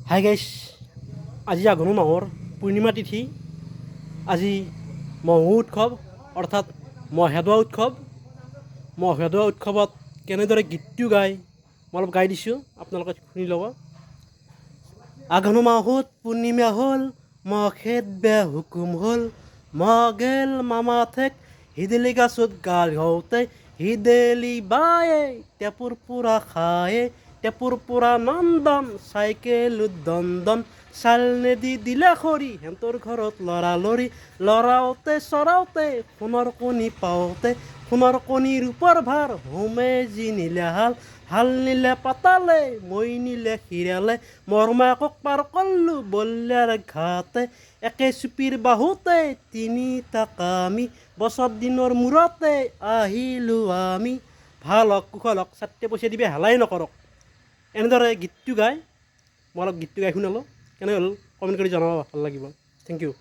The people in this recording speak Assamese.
হাই গাইছ, আজি আঘোণ মাহৰ পূৰ্ণিমা তিথি। আজি মহোহো উৎসৱ অৰ্থাৎ মহেদোৱা উৎসৱ। মহেদোৱা উৎসৱত কেনেদৰে গীতটো গায় মই অলপ গাই দিছোঁ, আপোনালোকে শুনি ল'ব। আঘোণ মাহত পূৰ্ণিমা হ'ল, মহেদ বেয়া হুকুম হ'ল, মগেল মামা ঠেক হিদেলি গাছত গাল হওঁতে হিদেলি বায়ে টেপুৰ পুৰা খায়ে টেপুৰ পৰা নন্দন চাইকেলত দন্দন চাল নেদি দিলে খৰি সিহঁতৰ ঘৰত লৰালৰি লৰাওঁতে চৰাওঁতে সোণৰ কণী পাওঁতে সোণৰ কণীৰ ওপৰ ভাৰ হোমে যি নিলে হাল নিলে পাতালে মই নিলে হিৰালে মৰমাকক পাৰ কল্লো বল্লাৰ ঘাটে একে চুপিৰ বাহুতে তিনিটা কামি বছৰ দিনৰ মূৰতে আহিলোঁ আমি। ভাল হওক কুশল হওক, ছাত্ৰে পইচা দিবে হালাই নকৰক। এনেদৰে গীতটো গাই মই অলপ গীতটো গাই শুনালোঁ। কেনে হ'ল কমেণ্ট কৰি জনাব, ভাল লাগিব। Thank U.